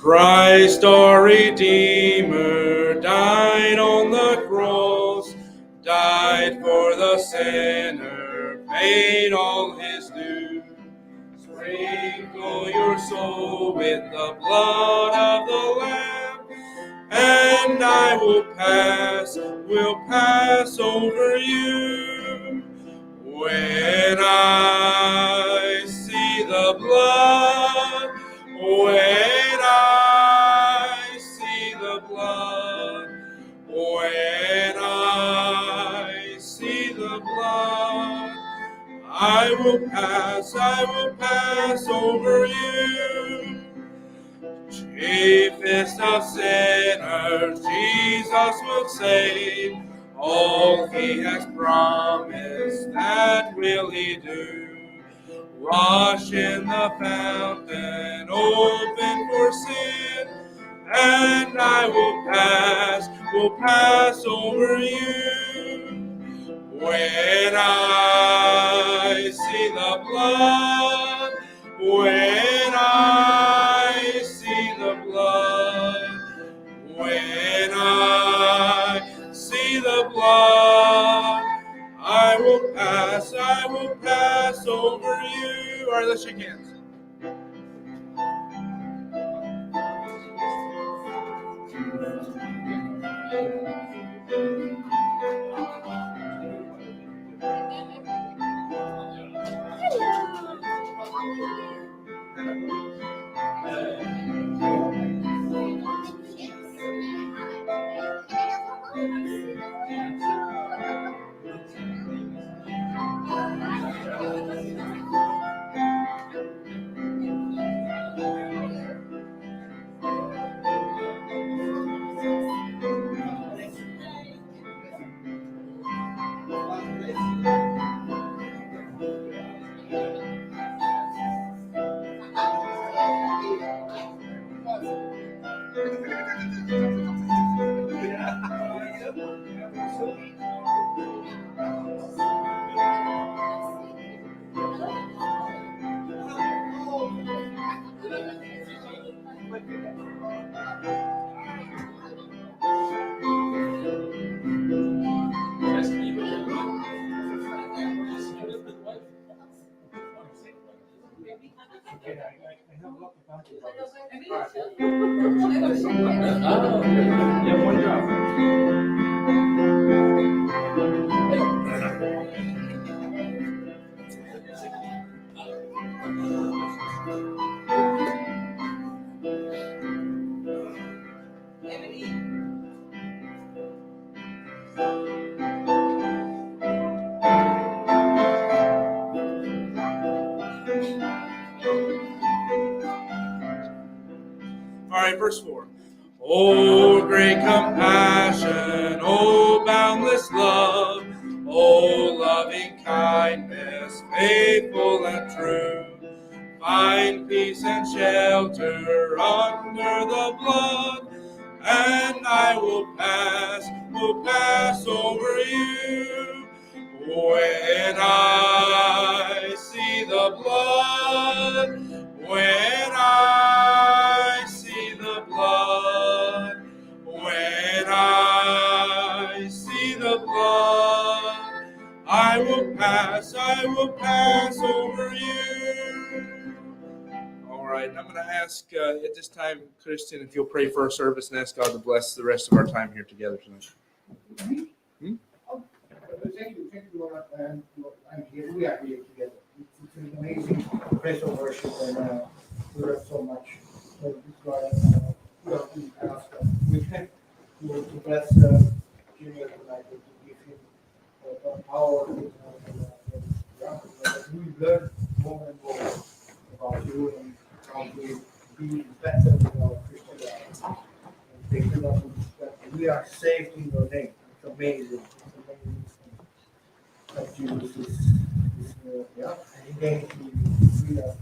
Christ our Redeemer died on the cross, died for the sinner, paid all his due. Sprinkle your soul with the blood of the Lamb, and I will pass over you. When I see the blood, when I see the blood, when I see the blood, I will pass over you. Chiefest of sinners, Jesus will save. All he has promised, that will he do. Wash in the fountain, open for sin, and I will pass over you. When I see the blood, when I see the blood, when I see the blood, I will pass over you. All right, let's shake hands. All right, verse 4. Oh, great compassion, oh, boundless love, oh, loving kindness, faithful and true. Find peace and shelter under the blood, and I will pass over you. When I see the blood, when I see the blood, when I see the blood, I will pass over you. All right, I'm going to ask at this time, Christian, if you'll pray for our service and ask God to bless the rest of our time here together tonight. Thank you, Lord, and we are here together. It's an amazing place of worship, and we learn so much. So, God, we ask to bless Jimmy tonight, to give him power, and we learn more and more about you and how to be better with our Christian life. And thank you, Lord, that we are saved in your name. It's amazing. That Jesus is and he came to free us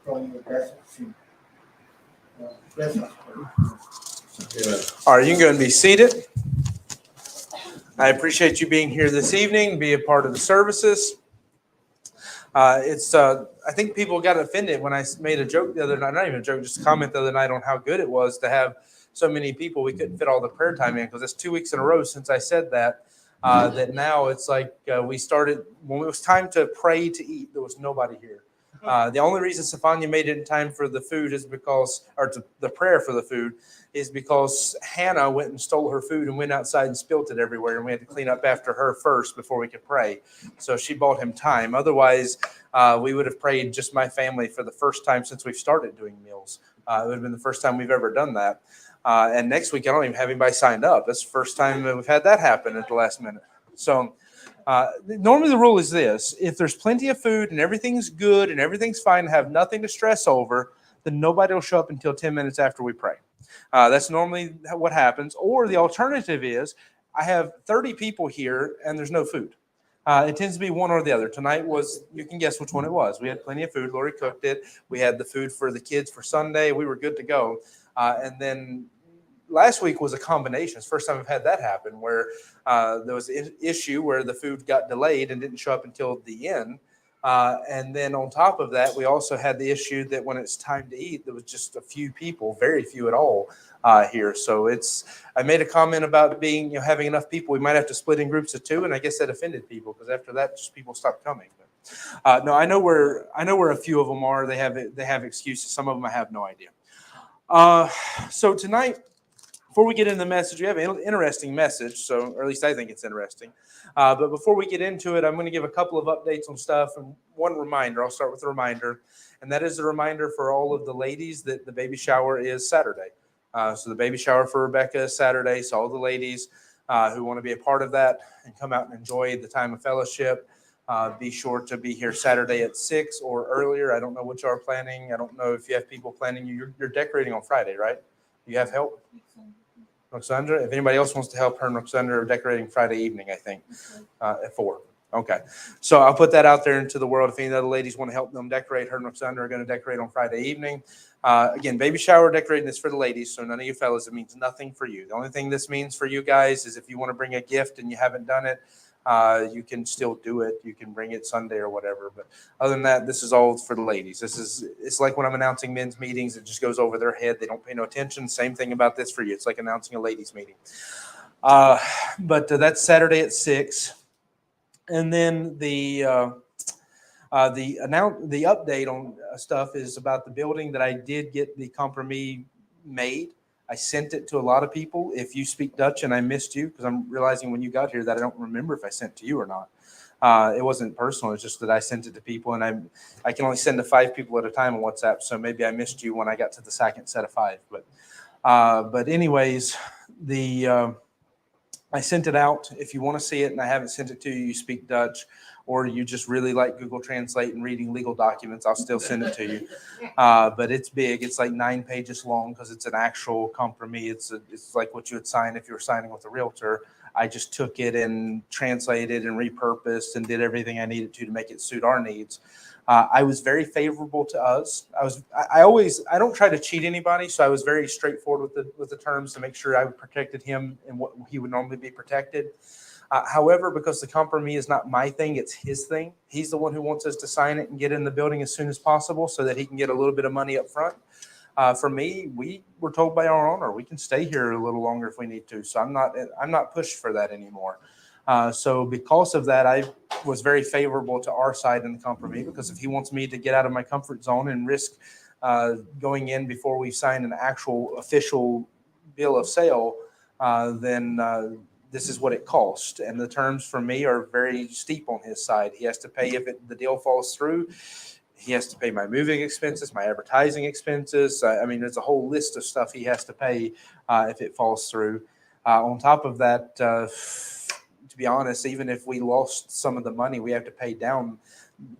from the present sin. Bless us. All right, you can go and be seated. I appreciate you being here this evening, be a part of the services. I think people got offended when I made a joke the other night, not even a joke, just a comment the other night on how good it was to have so many people. We couldn't fit all the prayer time in because it's 2 weeks in a row since I said that. That now it's like we started when it was time to pray to eat. There was nobody here. The only reason Stefania made it in time for the food is because, or the prayer for the food, is because Hannah went and stole her food and went outside and spilt it everywhere, and we had to clean up after her first before we could pray. So she bought him time. Otherwise, we would have prayed just my family for the first time since we've started doing meals. It would have been the first time we've ever done that. And next week, I don't even have anybody signed up. That's the first time that we've had that happen at the last minute. So normally the rule is this: if there's plenty of food and everything's good and everything's fine, have nothing to stress over, then nobody will show up until 10 minutes after we pray. That's normally what happens. Or the alternative is I have 30 people here and there's no food. It tends to be one or the other. Tonight was, you can guess which one it was. We had plenty of food. Lori cooked it. We had the food for the kids for Sunday. We were good to go. And then last week was a combination. It's the first time I've had that happen where there was an issue where the food got delayed and didn't show up until the end. And then on top of that, we also had the issue that when it's time to eat, there was just a few people, very few at all here. So I made a comment about being, having enough people. We might have to split in groups of two, and I guess that offended people because after that, just people stopped coming. But no, I know where a few of them are. They have excuses. Some of them I have no idea. So tonight, before we get into the message, we have an interesting message, or at least I think it's interesting. But before we get into it, I'm going to give a couple of updates on stuff and one reminder. I'll start with a reminder, and that is a reminder for all of the ladies that the baby shower is Saturday. So the baby shower for Rebecca is Saturday, so all the ladies who want to be a part of that and come out and enjoy the time of fellowship, be sure to be here Saturday at 6 or earlier. I don't know what you are planning. I don't know if you have people planning. You're decorating on Friday, right? You have help? Roxandra, if anybody else wants to help, her and Roxandra are decorating Friday evening, I think, at 4. Okay. So I'll put that out there into the world. If any other ladies want to help them decorate, her and Roxandra are going to decorate on Friday evening. Again, baby shower decorating is for the ladies, so none of you fellas, it means nothing for you. The only thing this means for you guys is if you want to bring a gift and you haven't done it, you can still do it. You can bring it Sunday or whatever. But other than that, this is all for the ladies. It's like when I'm announcing men's meetings, it just goes over their head. They don't pay no attention. Same thing about this for you. It's like announcing a ladies meeting. But that's Saturday at 6. And then the update on stuff is about the building that I did get the compromise made. I sent it to a lot of people. If you speak Dutch and I missed you, because I'm realizing when you got here that I don't remember if I sent to you or not. It wasn't personal. It's just that I sent it to people, and I can only send to 5 people at a time on WhatsApp. So maybe I missed you when I got to the second set of 5. But anyways, I sent it out. If you want to see it and I haven't sent it to you, you speak Dutch, or you just really like Google Translate and reading legal documents, I'll still send it to you. But it's big. It's like 9 pages long because it's an actual compromise. It's like what you would sign if you were signing with a realtor. I just took it and translated and repurposed and did everything I needed to make it suit our needs. I was very favorable to us. I don't try to cheat anybody, so I was very straightforward with the terms to make sure I protected him and what he would normally be protected. However, because the compromise is not my thing, it's his thing. He's the one who wants us to sign it and get in the building as soon as possible so that he can get a little bit of money up front. For me, we were told by our owner we can stay here a little longer if we need to. So I'm not pushed for that anymore. So because of that, I was very favorable to our side in the compromise, because if he wants me to get out of my comfort zone and risk going in before we sign an actual official bill of sale, then this is what it cost. And the terms for me are very steep on his side. He has to pay if the deal falls through. He has to pay my moving expenses, my advertising expenses. I mean, there's a whole list of stuff he has to pay if it falls through. On top of that, to be honest, even if we lost some of the money, we have to pay down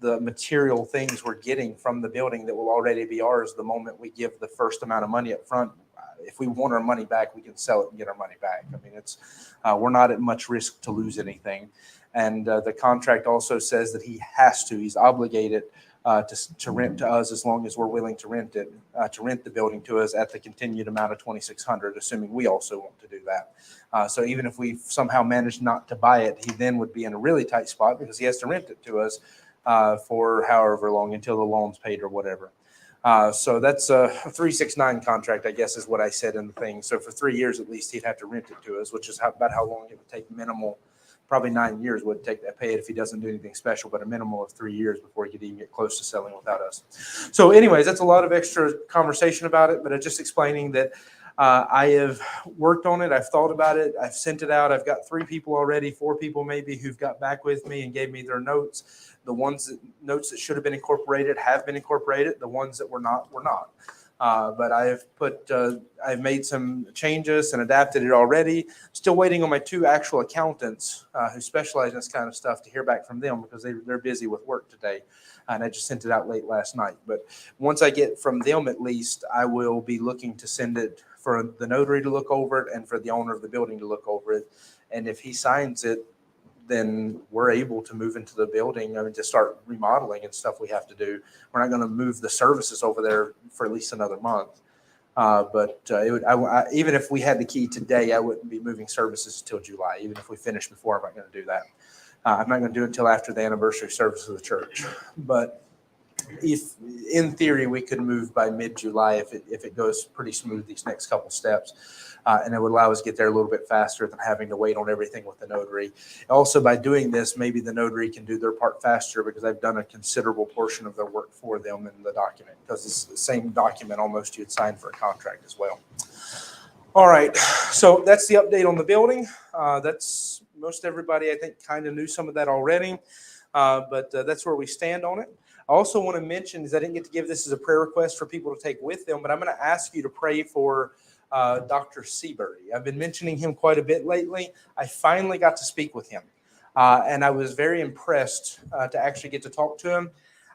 the material things we're getting from the building that will already be ours the moment we give the first amount of money up front. If we want our money back, we can sell it and get our money back. I mean, we're not at much risk to lose anything. And the contract also says that he's obligated to rent to us as long as we're willing to rent the building to us at the continued amount of $2,600, assuming we also want to do that. So even if we somehow manage not to buy it, he then would be in a really tight spot because he has to rent it to us for however long until the loan's paid or whatever. So that's a 369 contract, I guess, is what I said in the thing. So for 3 years at least, he'd have to rent it to us, which is about how long it would take minimal. Probably 9 years would take to pay it if he doesn't do anything special, but a minimal of 3 years before he could even get close to selling without us. So anyways, that's a lot of extra conversation about it, but I'm just explaining that I have worked on it. I've thought about it. I've sent it out. I've got 3 people already, 4 people maybe, who've got back with me and gave me their notes. The notes that should have been incorporated have been incorporated. The ones that were not were not. But I've made some changes and adapted it already. Still waiting on my 2 actual accountants who specialize in this kind of stuff to hear back from them because they're busy with work today. And I just sent it out late last night. But once I get from them, at least, I will be looking to send it for the notary to look over it and for the owner of the building to look over it. And if he signs it, then we're able to move into the building. I mean, to start remodeling and stuff we have to do. We're not going to move the services over there for at least another month. Even if we had the key today, I wouldn't be moving services until July. Even if we finish before, I'm not going to do that. I'm not going to do it until after the anniversary service of the church. But if, in theory, we could move by mid-July if it goes pretty smooth these next couple steps. And it would allow us to get there a little bit faster than having to wait on everything with the notary. Also, by doing this, maybe the notary can do their part faster because I've done a considerable portion of their work for them in the document, because it's the same document almost you'd sign for a contract as well. All right, so that's the update on the building. That's most everybody, I think, kind of knew some of that already, but that's where we stand on it. I also want to mention is I didn't get to give this as a prayer request for people to take with them, but I'm going to ask you to pray for Dr. Seabury. I've been mentioning him quite a bit lately. I finally got to speak with him, and I was very impressed to actually get to talk to him.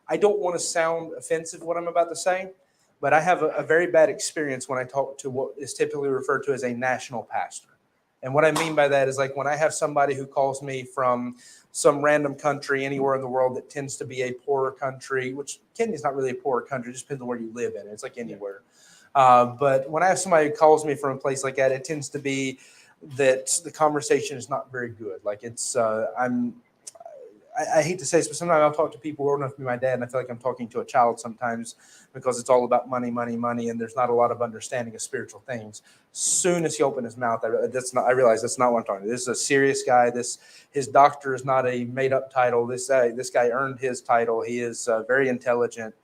I don't want to sound offensive what I'm about to say, but I have a very bad experience when I talk to what is typically referred to as a national pastor. And what I mean by that is, like, when I have somebody who calls me from some random country anywhere in the world that tends to be a poorer country, which Kenya's not really a poorer country, it just depends on where you live in. It's like anywhere. But when I have somebody who calls me from a place like that, it tends to be that the conversation is not very good. Like, it's, I hate to say this, but sometimes I'll talk to people old enough to be my dad, and I feel like I'm talking to a child sometimes because it's all about money, money, money, and there's not a lot of understanding of spiritual things. Soon as he opened his mouth, I realized that's not what I'm talking about. This is a serious guy. His doctor is not a made-up title. This guy earned his title. He is very intelligent.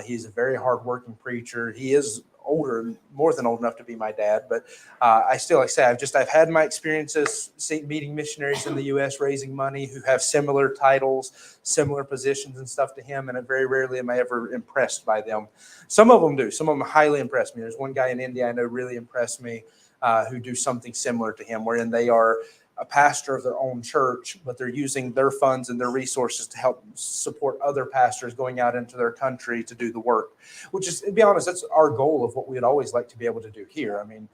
He's a very hardworking preacher. He is older, more than old enough to be my dad, but I still, like I say, I've had my experiences meeting missionaries in the U.S. raising money who have similar titles, similar positions and stuff to him, and very rarely am I ever impressed by them. Some of them do. Some of them highly impress me. There's one guy in India I know really impressed me who do something similar to him, wherein they are a pastor of their own church, but they're using their funds and their resources to help support other pastors going out into their country to do the work, which is, to be honest, that's our goal of what we'd always like to be able to do here. I mean,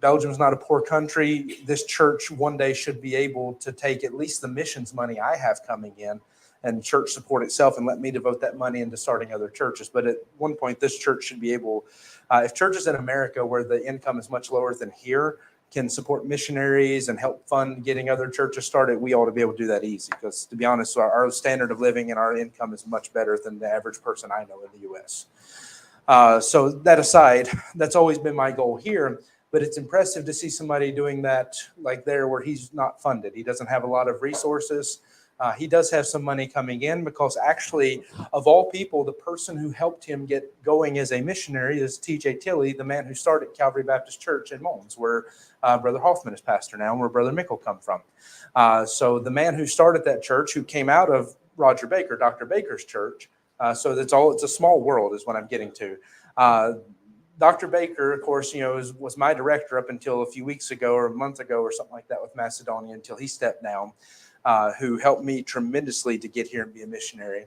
Belgium's not a poor country. This church one day should be able to take at least the missions money I have coming in and church support itself and let me devote that money into starting other churches. But at one point, this church should be able, if churches in America where the income is much lower than here can support missionaries and help fund getting other churches started, we ought to be able to do that easy. Because, to be honest, our standard of living and our income is much better than the average person I know in the U.S. So that aside, that's always been my goal here. But it's impressive to see somebody doing that like there where he's not funded. He doesn't have a lot of resources. He does have some money coming in because, actually, of all people, the person who helped him get going as a missionary is T.J. Tilley, the man who started Calvary Baptist Church in Mons, where Brother Hoffman is pastor now, and where Brother Mickle come from. So the man who started that church, who came out of Roger Baker, Dr. Baker's church, so it's a small world is what I'm getting to. Dr. Baker, of course, was my director up until a few weeks ago or a month ago or something like that with Macedonia until he stepped down. Who helped me tremendously to get here and be a missionary.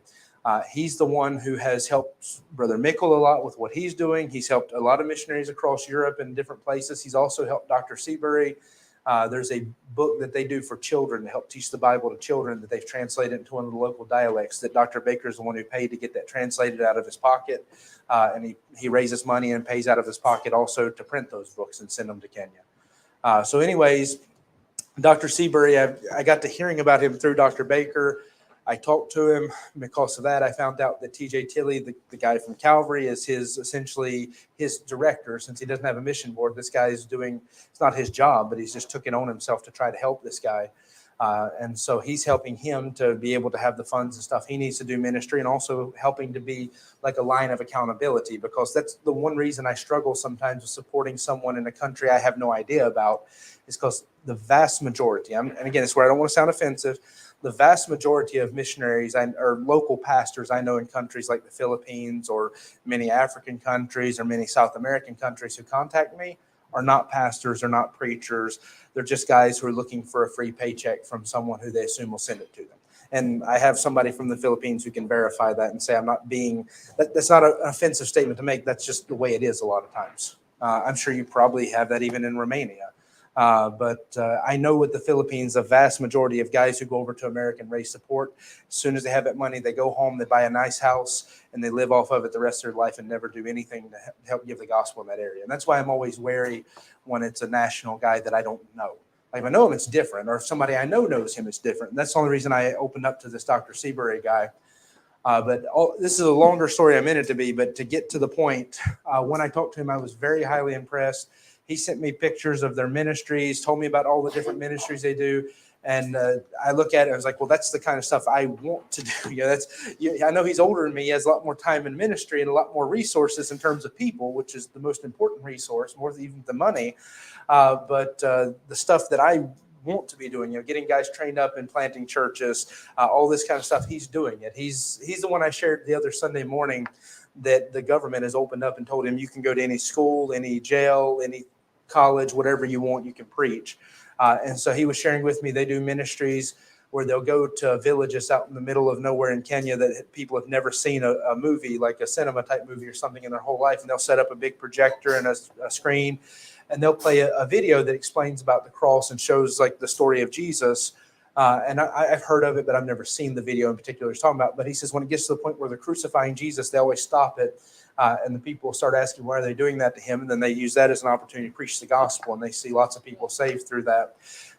He's the one who has helped Brother Mickle a lot with what he's doing. He's helped a lot of missionaries across Europe and different places. He's also helped Dr. Seabury. There's a book that they do for children to help teach the Bible to children that they've translated into one of the local dialects that Dr. Baker is the one who paid to get that translated out of his pocket. And he raises money and pays out of his pocket also to print those books and send them to Kenya. So anyways, Dr. Seabury, I got to hearing about him through Dr. Baker. I talked to him. Because of that, I found out that TJ Tilley, the guy from Calvary, is essentially his director. Since he doesn't have a mission board, this guy is doing, it's not his job, but he's just took it on himself to try to help this guy. And so he's helping him to be able to have the funds and stuff he needs to do ministry, and also helping to be like a line of accountability, because that's the one reason I struggle sometimes with supporting someone in a country I have no idea about, is because the vast majority, and again, it's where I don't want to sound offensive, the vast majority of missionaries or local pastors I know in countries like the Philippines or many African countries or many South American countries who contact me are not pastors or not preachers. They're just guys who are looking for a free paycheck from someone who they assume will send it to them. And I have somebody from the Philippines who can verify that and say I'm not being, that's not an offensive statement to make. That's just the way it is a lot of times. I'm sure you probably have that even in Romania. But I know with the Philippines, the vast majority of guys who go over to America and raise support, as soon as they have that money, they go home, they buy a nice house, and they live off of it the rest of their life and never do anything to help give the gospel in that area. And that's why I'm always wary when it's a national guy that I don't know. Like if I know him, it's different. Or if somebody I know knows him, it's different. And that's the only reason I opened up to this Dr. Seabury guy. But this is a longer story I meant it to be. But to get to the point, when I talked to him, I was very highly impressed. He sent me pictures of their ministries, told me about all the different ministries they do. And I look at it, I was like, well, that's the kind of stuff I want to do. I know he's older than me. He has a lot more time in ministry and a lot more resources in terms of people, which is the most important resource, more than even the money. But the stuff that I want to be doing, getting guys trained up in planting churches, all this kind of stuff, he's doing it. He's the one I shared the other Sunday morning that the government has opened up and told him you can go to any school, any jail, any college, whatever you want, you can preach. And so he was sharing with me, they do ministries where they'll go to villages out in the middle of nowhere in Kenya that people have never seen a movie, like a cinema type movie or something in their whole life. And they'll set up a big projector and a screen, and they'll play a video that explains about the cross and shows like the story of Jesus. And I've heard of it, but I've never seen the video in particular he's talking about. But he says when it gets to the point where they're crucifying Jesus, they always stop it. And the people start asking, why are they doing that to him? And then they use that as an opportunity to preach the gospel. And they see lots of people saved through that.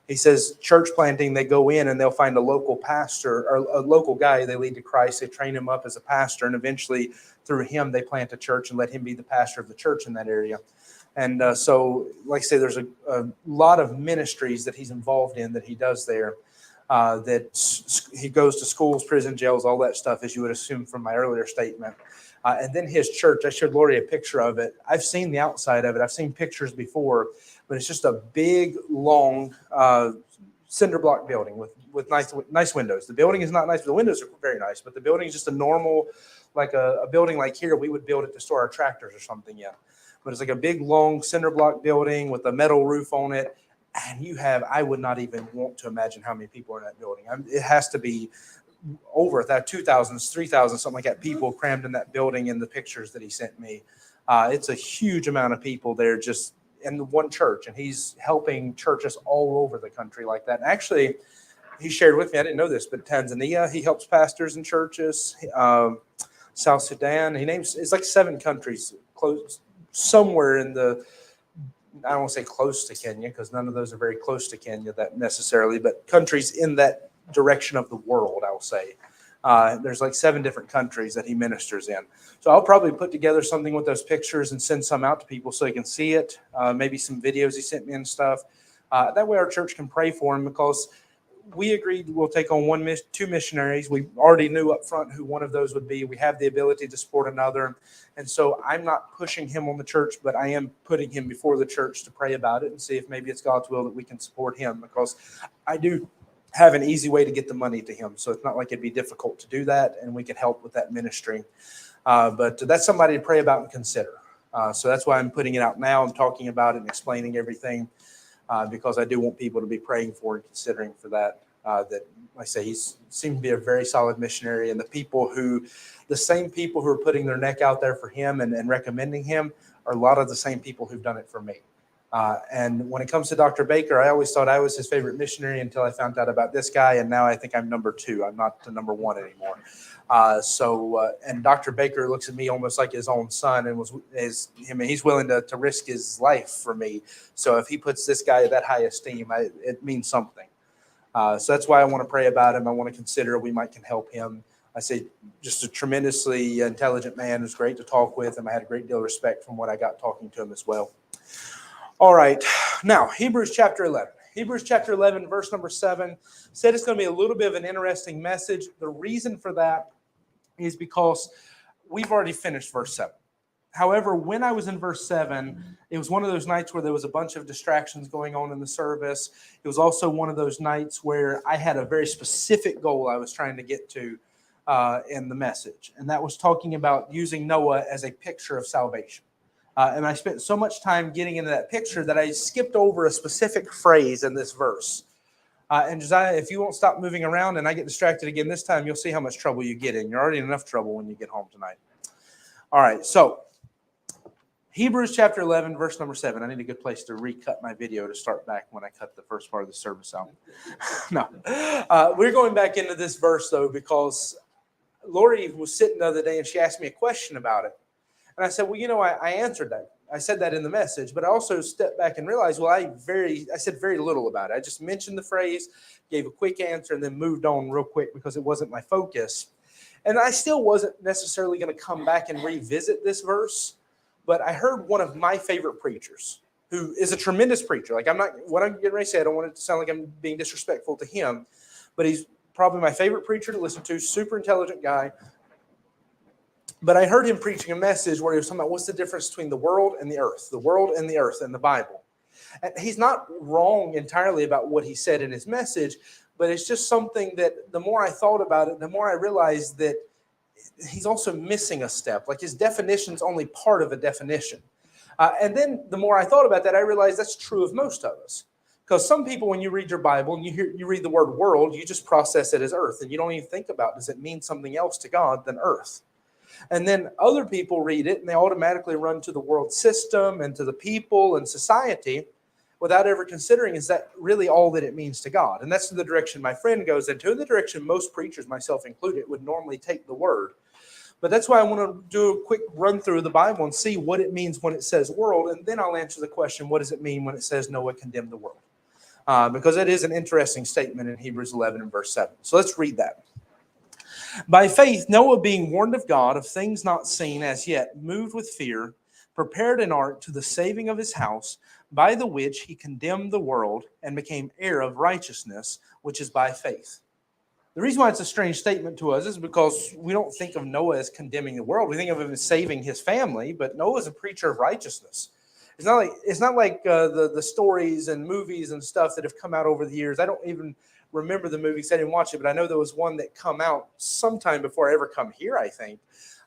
He says church planting, they go in and they'll find a local pastor or a local guy they lead to Christ. They train him up as a pastor. And eventually through him, they plant a church and let him be the pastor of the church in that area. And so, like I say, there's a lot of ministries that he's involved in that he does there. That he goes to schools, prison, jails, all that stuff, as you would assume from my earlier statement. And then his church, I showed Lori a picture of it. I've seen the outside of it. I've seen pictures before, but it's just a big, long cinder block building with nice windows. The building is not nice, but the windows are very nice. But the building is just a normal, like a building like here, we would build it to store our tractors or something in. But it's like a big, long cinder block building with a metal roof on it. And I would not even want to imagine how many people are in that building. It has to be over that 2,000, 3,000, something like that, people crammed in that building in the pictures that he sent me. It's a huge amount of people there just in the one church. And he's helping churches all over the country like that. And actually, he shared with me, I didn't know this, but Tanzania, he helps pastors and churches. South Sudan, it's like 7 countries close somewhere in the, I don't want to say close to Kenya because none of those are very close to Kenya that necessarily, but countries in that direction of the world, I'll say. There's like 7 different countries that he ministers in. So I'll probably put together something with those pictures and send some out to people so they can see it. Maybe some videos he sent me and stuff. That way our church can pray for him, because we agreed we'll take on 2 missionaries. We already knew up front who one of those would be. We have the ability to support another. And so I'm not pushing him on the church, but I am putting him before the church to pray about it and see if maybe it's God's will that we can support him, because I do have an easy way to get the money to him. So it's not like it'd be difficult to do that, and we can help with that ministry. But that's somebody to pray about and consider. So that's why I'm putting it out now. I'm talking about it and explaining everything. Because I do want people to be praying for and considering for that. That, like I say, he seems to be a very solid missionary, and the same people who are putting their neck out there for him and recommending him are a lot of the same people who've done it for me. And when it comes to Dr. Baker, I always thought I was his favorite missionary until I found out about this guy, and now I think I'm number 2. I'm not the number 1 anymore. And Dr. Baker looks at me almost like his own son, and he's willing to risk his life for me. So if he puts this guy at that high esteem, it means something. So that's why I want to pray about him. I want to consider we can help him. I say just a tremendously intelligent man who's great to talk with, and I had a great deal of respect from what I got talking to him as well. All right, now Hebrews chapter 11. Hebrews chapter 11, verse number 7, said it's going to be a little bit of an interesting message. The reason for that is because we've already finished verse 7. However, when I was in verse 7, it was one of those nights where there was a bunch of distractions going on in the service. It was also one of those nights where I had a very specific goal I was trying to get to in the message, and that was talking about using Noah as a picture of salvation. And I spent so much time getting into that picture that I skipped over a specific phrase in this verse. And Josiah, if you won't stop moving around and I get distracted again this time, you'll see how much trouble you get in. You're already in enough trouble when you get home tonight. All right, so Hebrews chapter 11, verse number 7. I need a good place to recut my video to start back when I cut the first part of the service out. No. We're going back into this verse, though, because Lori was sitting the other day and she asked me a question about it. And I said, well, I answered that. I said that in the message, but I also stepped back and realized, I said very little about it. I just mentioned the phrase, gave a quick answer, and then moved on real quick because it wasn't my focus. And I still wasn't necessarily going to come back and revisit this verse, but I heard one of my favorite preachers, who is a tremendous preacher. Like what I'm getting ready to say, I don't want it to sound like I'm being disrespectful to him, but he's probably my favorite preacher to listen to, super intelligent guy. But I heard him preaching a message where he was talking about what's the difference between the world and the earth in the Bible. And he's not wrong entirely about what he said in his message, but it's just something that the more I thought about it, the more I realized that he's also missing a step. Like his definition's only part of a definition. And then the more I thought about that, I realized that's true of most of us. Because some people, when you read your Bible and you read the word world, you just process it as earth, and you don't even think about, does it mean something else to God than earth? And then other people read it and they automatically run to the world system and to the people and society without ever considering, is that really all that it means to God? And that's the direction my friend goes into, and the direction most preachers, myself included, would normally take the word. But that's why I want to do a quick run through the Bible and see what it means when it says world, and then I'll answer the question, what does it mean when it says Noah condemned the world? Because it is an interesting statement in Hebrews 11 and verse 7. So let's read that. By faith, Noah, being warned of God of things not seen as yet, moved with fear, prepared an ark to the saving of his house, by the which he condemned the world and became heir of righteousness, which is by faith. The reason why it's a strange statement to us is because we don't think of Noah as condemning the world. We think of him as saving his family, but Noah is a preacher of righteousness. It's not like the stories and movies and stuff that have come out over the years. I don't even remember the movies. I didn't watch it, but I know there was one that come out sometime before I ever come here, I think,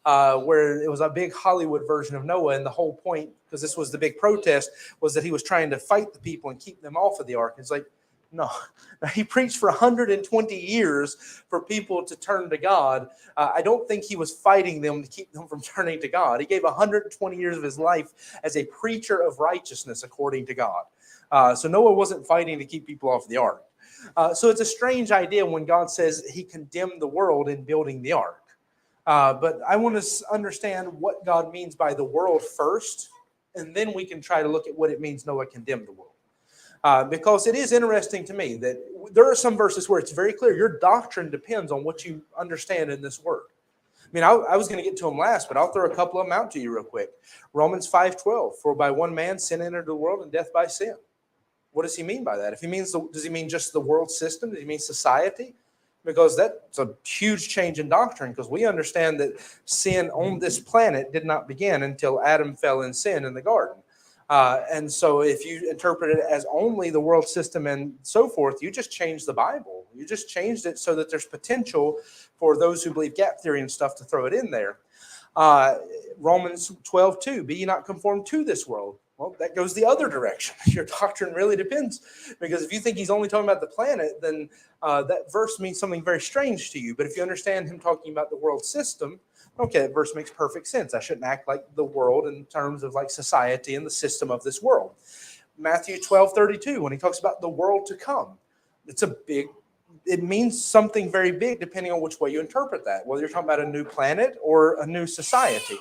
where it was a big Hollywood version of Noah. And the whole point, because this was the big protest, was that he was trying to fight the people and keep them off of the ark. It's like, no, he preached for 120 years for people to turn to God. I don't think he was fighting them to keep them from turning to God. He gave 120 years of his life as a preacher of righteousness according to God. So Noah wasn't fighting to keep people off the ark. So it's a strange idea when God says he condemned the world in building the ark. But I want to understand what God means by the world first, and then we can try to look at what it means Noah condemned the world. Because it is interesting to me that there are some verses where it's very clear your doctrine depends on what you understand in this word. I mean, I was going to get to them last, but I'll throw a couple of them out to you real quick. Romans 5:12, for by one man sin entered the world and death by sin. What does he mean by that? Does he mean just the world system? Does he mean society? Because that's a huge change in doctrine, because we understand that sin on this planet did not begin until Adam fell in sin in the garden. And so if you interpret it as only the world system and so forth, you just changed the Bible. You just changed it so that there's potential for those who believe gap theory and stuff to throw it in there. Romans 12:2, be ye not conformed to this world. Well, that goes the other direction. Your doctrine really depends, because if you think he's only talking about the planet, then that verse means something very strange to you. But if you understand him talking about the world system, okay, that verse makes perfect sense. I shouldn't act like the world in terms of like society and the system of this world. Matthew 12:32, when he talks about the world to come, it means something very big depending on which way you interpret that, whether you're talking about a new planet or a new society.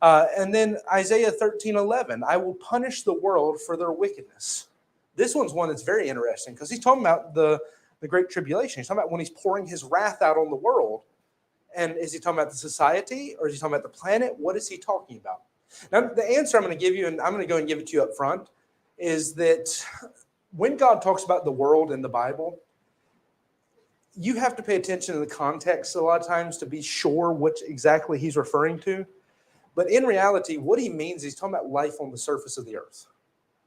And then Isaiah 13:11, I will punish the world for their wickedness. This one's one that's very interesting, because he's talking about the Great Tribulation. He's talking about when he's pouring his wrath out on the world. And is he talking about the society, or is he talking about the planet? What is he talking about? Now, the answer I'm going to give you, and I'm going to go and give it to you up front, is that when God talks about the world in the Bible, you have to pay attention to the context a lot of times to be sure what exactly he's referring to. But in reality, what he means, he's talking about life on the surface of the earth.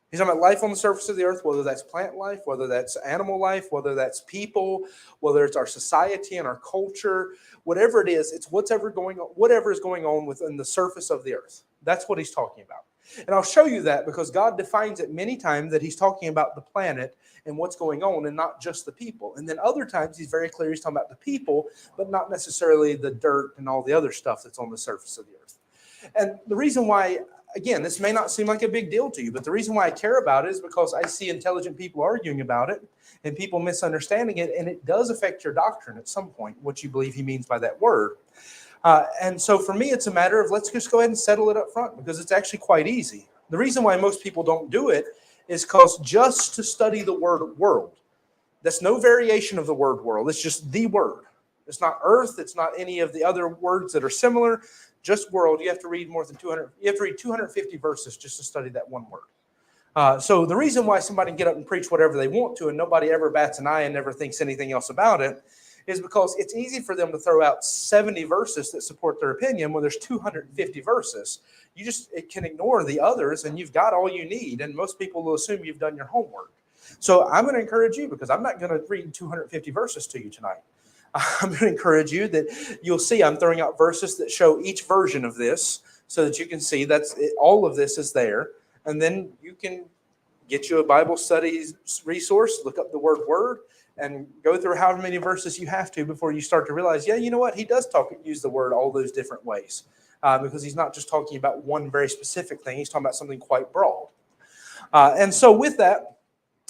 He's talking about life on the surface of the earth, whether that's plant life, whether that's animal life, whether that's people, whether it's our society and our culture, whatever it is, it's whatever is going on within the surface of the earth. That's what he's talking about. And I'll show you that because God defines it many times that he's talking about the planet and what's going on and not just the people. And then other times he's very clear he's talking about the people, but not necessarily the dirt and all the other stuff that's on the surface of the earth. And the reason why, again, this may not seem like a big deal to you, but the reason why I care about it is because I see intelligent people arguing about it and people misunderstanding it, and it does affect your doctrine at some point, what you believe he means by that word. And so for me, it's a matter of let's just go ahead and settle it up front because it's actually quite easy. The reason why most people don't do it is because just to study the word world, that's no variation of the word world. It's just the word. It's not earth. It's not any of the other words that are similar. Just world. You have to read more than 200. You have to read 250 verses just to study that one word. So the reason why somebody can get up and preach whatever they want to and nobody ever bats an eye and never thinks anything else about it is because it's easy for them to throw out 70 verses that support their opinion when there's 250 verses. It can ignore the others and you've got all you need. And most people will assume you've done your homework. So I'm going to encourage you because I'm not going to read 250 verses to you tonight. I'm going to encourage you that you'll see I'm throwing out verses that show each version of this so that you can see all of this is there. And then you can get you a Bible study resource, look up the word, and go through however many verses you have to before you start to realize, yeah, you know what? He does use the word all those different ways because he's not just talking about one very specific thing. He's talking about something quite broad. And so with that,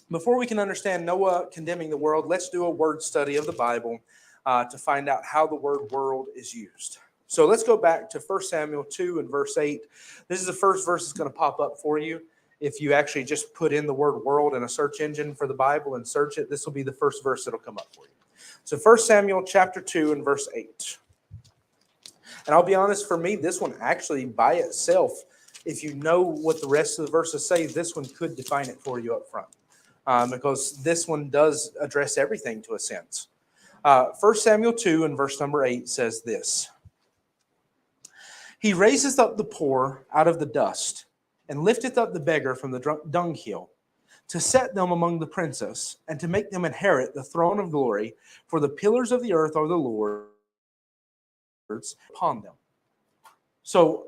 before we can understand Noah condemning the world, let's do a word study of the Bible to find out how the word world is used. So let's go back to 1 Samuel 2 and verse 8. This is the first verse that's going to pop up for you. If you actually just put in the word world in a search engine for the Bible and search it, this will be the first verse that'll come up for you. So 1 Samuel chapter 2 and verse 8. And I'll be honest, for me, this one actually by itself, if you know what the rest of the verses say, this one could define it for you up front because this one does address everything to a sense. 1 Samuel 2 and verse number 8 says this. He raiseth up the poor out of the dust and lifteth up the beggar from the dunghill to set them among the princes and to make them inherit the throne of glory. For the pillars of the earth are the Lord's upon them. So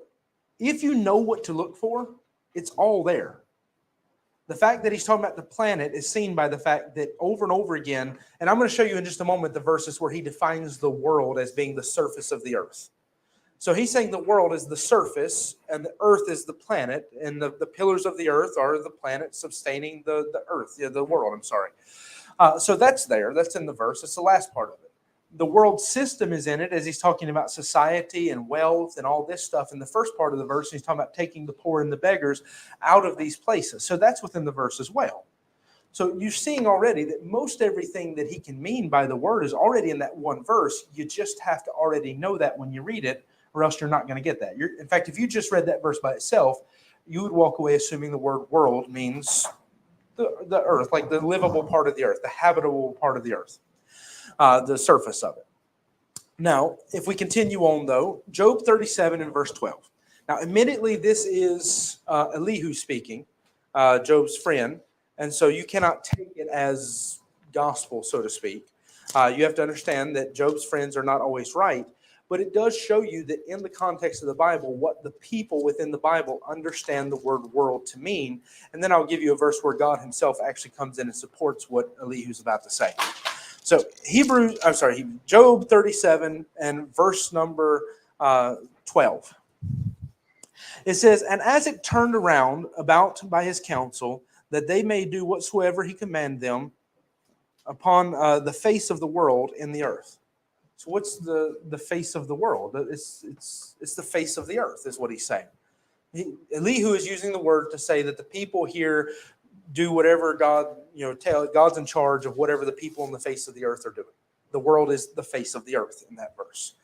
if you know what to look for, it's all there. The fact that he's talking about the planet is seen by the fact that over and over again, and I'm going to show you in just a moment the verses where he defines the world as being the surface of the earth. So he's saying the world is the surface and the earth is the planet, and the pillars of the earth are the planet sustaining the earth, the world, I'm sorry. So that's there. That's in the verse. It's the last part of it. The world system is in it as he's talking about society and wealth and all this stuff in the first part of the verse. He's talking about taking the poor and the beggars out of these places. So that's within the verse as well. So you're seeing already that most everything that he can mean by the word is already in that one verse. You just have to already know that when you read it, or else you're not going to get that. In fact, if you just read that verse by itself, you would walk away assuming the word world means the earth, like the livable part of the earth, the habitable part of the earth. The surface of it. Now, if we continue on, though, Job 37 and verse 12. Now, admittedly, this is Elihu speaking, Job's friend, and so you cannot take it as gospel, so to speak. You have to understand that Job's friends are not always right, but it does show you that in the context of the Bible, what the people within the Bible understand the word world to mean. And then I'll give you a verse where God himself actually comes in and supports what Elihu's about to say. So Job 37 and verse number 12. It says, and as it turned around about by his counsel, that they may do whatsoever he command them upon the face of the world in the earth. So what's the face of the world? It's the face of the earth is what he's saying. Elihu is using the word to say that the people here do whatever God, God's in charge of whatever the people on the face of the earth are doing. The world is the face of the earth in that verse.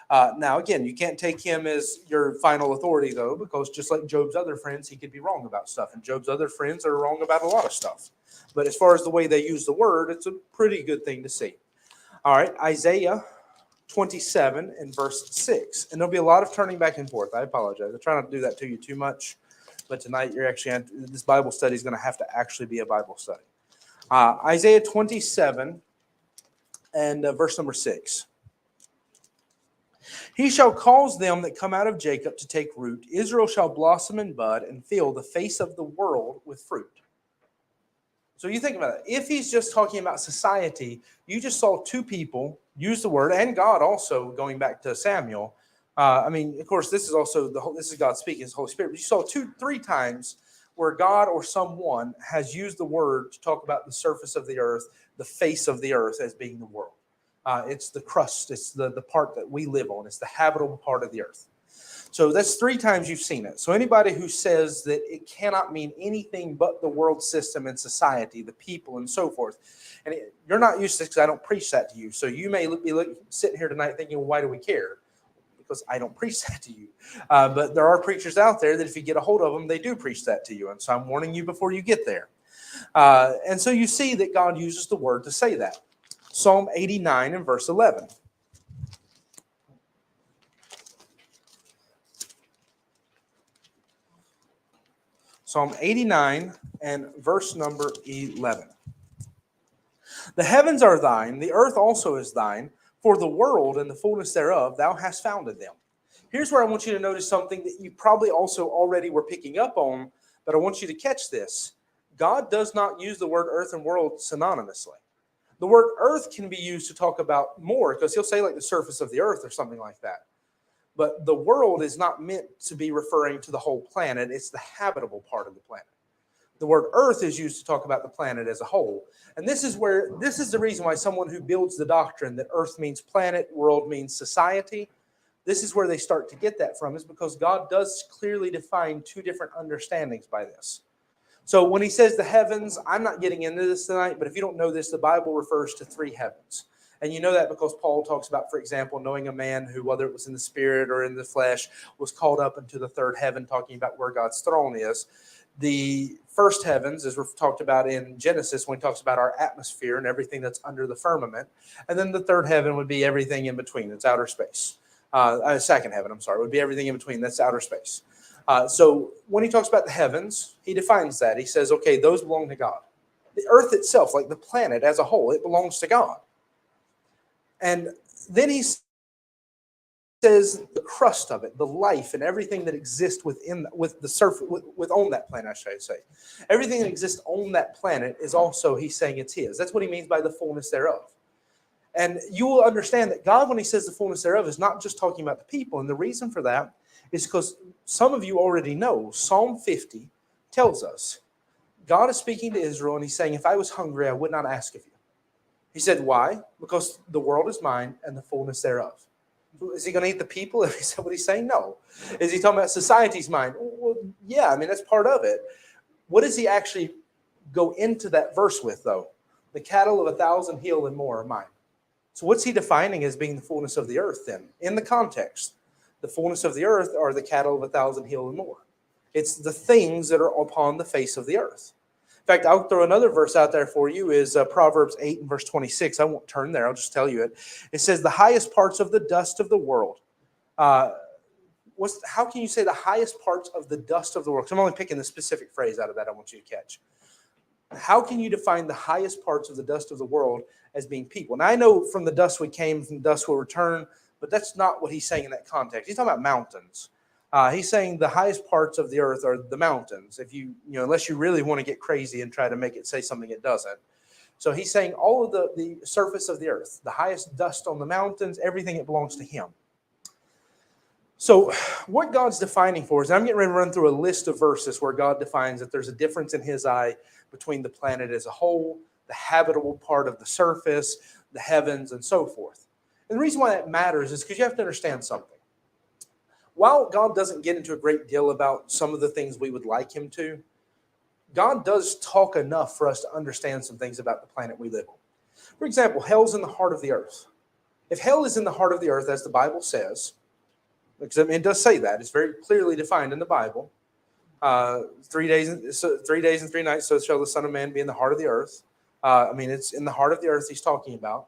Now, again, you can't take him as your final authority, though, because just like Job's other friends, he could be wrong about stuff. And Job's other friends are wrong about a lot of stuff. But as far as the way they use the word, it's a pretty good thing to see. All right, Isaiah 27 and verse 6. And there'll be a lot of turning back and forth. I apologize. I try not to do that to you too much. But tonight, this Bible study is going to have to actually be a Bible study. Isaiah 27 and verse number 6. He shall cause them that come out of Jacob to take root. Israel shall blossom and bud and fill the face of the world with fruit. So you think about it. If he's just talking about society, you just saw two people use the word, and God also, going back to Samuel. Of course, this is God speaking, His Holy Spirit. But you saw 2-3 times where God or someone has used the word to talk about the surface of the earth, the face of the earth as being the world. It's the crust. It's the part that we live on. It's the habitable part of the earth. So that's 3 times you've seen it. So anybody who says that it cannot mean anything but the world system and society, the people and so forth, and you're not used to this because I don't preach that to you. So you may be sitting here tonight thinking, well, why do we care? Because I don't preach that to you. But there are preachers out there that if you get a hold of them, they do preach that to you. And so I'm warning you before you get there. And so you see that God uses the word to say that. Psalm 89 and verse 11. Psalm 89 and verse number 11. The heavens are thine, the earth also is thine, for the world and the fullness thereof thou hast founded them. Here's where I want you to notice something that you probably also already were picking up on, but I want you to catch this. God does not use the word earth and world synonymously. The word earth can be used to talk about more, because he'll say like the surface of the earth or something like that. But the world is not meant to be referring to the whole planet. It's the habitable part of the planet. The word earth is used to talk about the planet as a whole. And this is the reason why someone who builds the doctrine that earth means planet, world means society, this is where they start to get that from, is because God does clearly define 2 different understandings by this. So when he says the heavens, I'm not getting into this tonight, but if you don't know this, the Bible refers to 3 heavens. And you know that because Paul talks about, for example, knowing a man who, whether it was in the spirit or in the flesh, was called up into the 3rd heaven, talking about where God's throne is. The first heavens, as we've talked about in Genesis, when he talks about our atmosphere and everything that's under the firmament. And then the 3rd heaven would be everything in between. It's outer space. 2nd heaven, would be everything in between. That's outer space. So when he talks about the heavens, he defines that. He says, okay, those belong to God. The earth itself, like the planet as a whole, it belongs to God. And then he says the crust of it, the life and everything that exists on that planet, I should say. Everything that exists on that planet is also, he's saying it's his. That's what he means by the fullness thereof. And you will understand that God, when he says the fullness thereof, is not just talking about the people. And the reason for that is because some of you already know Psalm 50 tells us God is speaking to Israel and he's saying, if I was hungry, I would not ask of you. He said, why? Because the world is mine and the fullness thereof. Is he going to eat the people? Is that what he's saying? No. Is he talking about society's mine? Well, yeah, that's part of it. What does he actually go into that verse with, though? The cattle of 1,000 hill and more are mine. So what's he defining as being the fullness of the earth then? In the context, the fullness of the earth are the cattle of 1,000 hill and more. It's the things that are upon the face of the earth. In fact, I'll throw another verse out there for you, is Proverbs 8 and verse 26. I won't turn there. I'll just tell you it. It says, the highest parts of the dust of the world. How can you say the highest parts of the dust of the world? Because I'm only picking the specific phrase out of that I want you to catch. How can you define the highest parts of the dust of the world as being people? Now, I know from the dust we came, from dust we'll return, but that's not what he's saying in that context. He's talking about mountains. He's saying the highest parts of the earth are the mountains. If unless you really want to get crazy and try to make it say something it doesn't. So he's saying all of the surface of the earth, the highest dust on the mountains, everything that belongs to him. So what God's defining for us, I'm getting ready to run through a list of verses where God defines that there's a difference in his eye between the planet as a whole, the habitable part of the surface, the heavens, and so forth. And the reason why that matters is because you have to understand something. While God doesn't get into a great deal about some of the things we would like him to, God does talk enough for us to understand some things about the planet we live on. For example, hell's in the heart of the earth. If hell is in the heart of the earth, as the Bible says, because it does say that, it's very clearly defined in the Bible. 3 days, so 3 days and 3 nights, so shall the Son of Man be in the heart of the earth. It's in the heart of the earth he's talking about.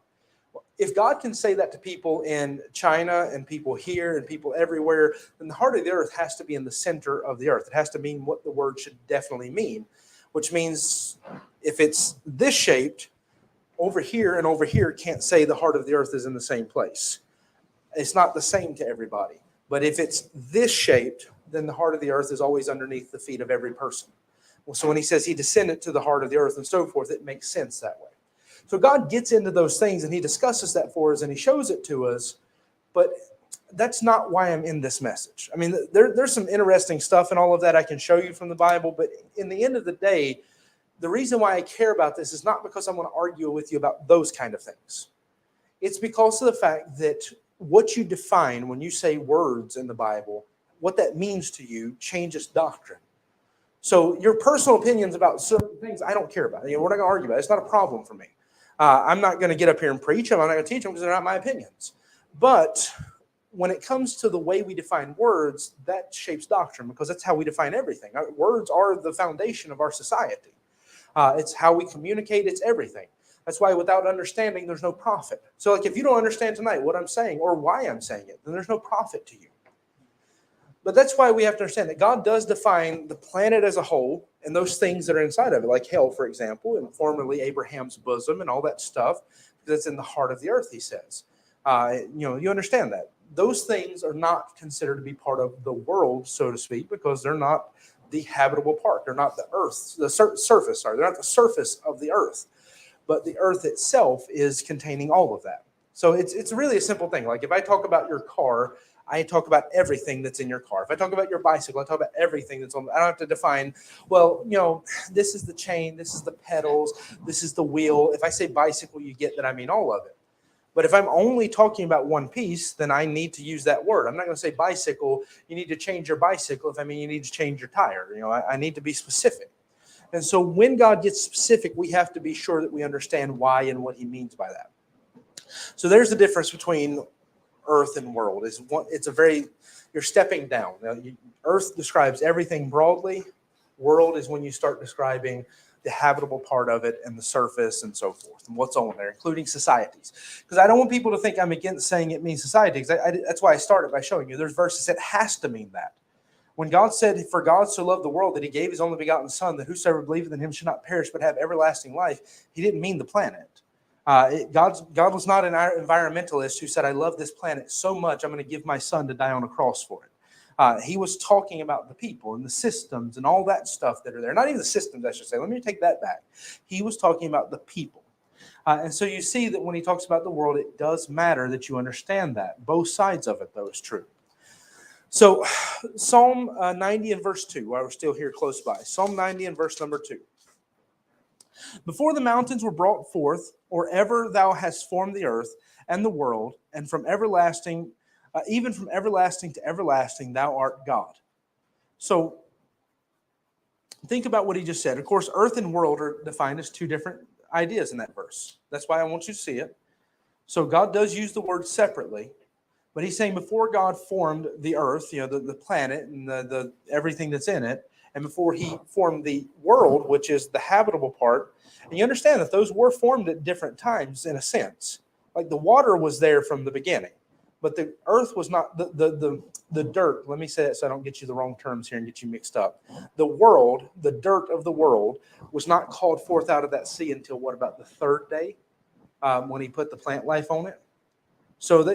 If God can say that to people in China and people here and people everywhere, then the heart of the earth has to be in the center of the earth. It has to mean what the word should definitely mean, which means if it's this shaped, over here and over here can't say the heart of the earth is in the same place. It's not the same to everybody. But if it's this shaped, then the heart of the earth is always underneath the feet of every person. Well, so when he says he descended to the heart of the earth and so forth, it makes sense that way. So God gets into those things and he discusses that for us and he shows it to us, but that's not why I'm in this message. I mean, there's some interesting stuff and all of that I can show you from the Bible, but in the end of the day, the reason why I care about this is not because I'm going to argue with you about those kind of things. It's because of the fact that what you define when you say words in the Bible, what that means to you changes doctrine. So your personal opinions about certain things, I don't care about. We're not going to argue about it. It's not a problem for me. I'm not going to get up here and preach them. I'm not going to teach them because they're not my opinions. But when it comes to the way we define words, that shapes doctrine because that's how we define everything. Words are the foundation of our society. It's how we communicate. It's everything. That's why without understanding, there's no profit. So like if you don't understand tonight what I'm saying or why I'm saying it, then there's no profit to you. But that's why we have to understand that God does define the planet as a whole and those things that are inside of it, like hell, for example, and formerly Abraham's bosom and all that stuff, because it's in the heart of the earth, he says. You understand that. Those things are not considered to be part of the world, so to speak, because they're not the habitable part. They're not the earth, the surface, sorry. They're not the surface of the earth. But the earth itself is containing all of that. So it's really a simple thing. Like if I talk about your car, I talk about everything that's in your car. If I talk about your bicycle, I talk about everything that's on. I don't have to define, this is the chain, this is the pedals, this is the wheel. If I say bicycle, you get that I mean all of it. But if I'm only talking about one piece, then I need to use that word. I'm not going to say bicycle, you need to change your bicycle if I mean you need to change your tire. I need to be specific. And so when God gets specific, we have to be sure that we understand why and what he means by that. So there's the difference between earth and world. You're stepping down. Now, earth describes everything broadly. World is when you start describing the habitable part of it and the surface and so forth and what's on there, including societies. Because I don't want people to think I'm against saying it means society. That's why I started by showing you there's verses that has to mean that. When God said, for God so loved the world that he gave his only begotten son, that whosoever believeth in him should not perish but have everlasting life, he didn't mean the planet. God was not an environmentalist who said, I love this planet so much, I'm going to give my son to die on a cross for it. He was talking about the people and the systems and all that stuff that are there. Not even the systems, I should say. Let me take that back. He was talking about the people. And so you see that when he talks about the world, it does matter that you understand that. Both sides of it, though, is true. So Psalm 90 and verse 2, while we're still here close by. Psalm 90 and verse number 2. Before the mountains were brought forth, or ever thou hast formed the earth and the world, and from everlasting, even from everlasting to everlasting, thou art God. So think about what he just said. Of course, earth and world are defined as two different ideas in that verse. That's why I want you to see it. So God does use the word separately. But he's saying before God formed the earth, the planet and the everything that's in it, and before he formed the world, which is the habitable part, and you understand that those were formed at different times in a sense. Like the water was there from the beginning, but the earth was not the dirt. Let me say that so I don't get you the wrong terms here and get you mixed up. The world, the dirt of the world, was not called forth out of that sea until what about the third day when he put the plant life on it? So,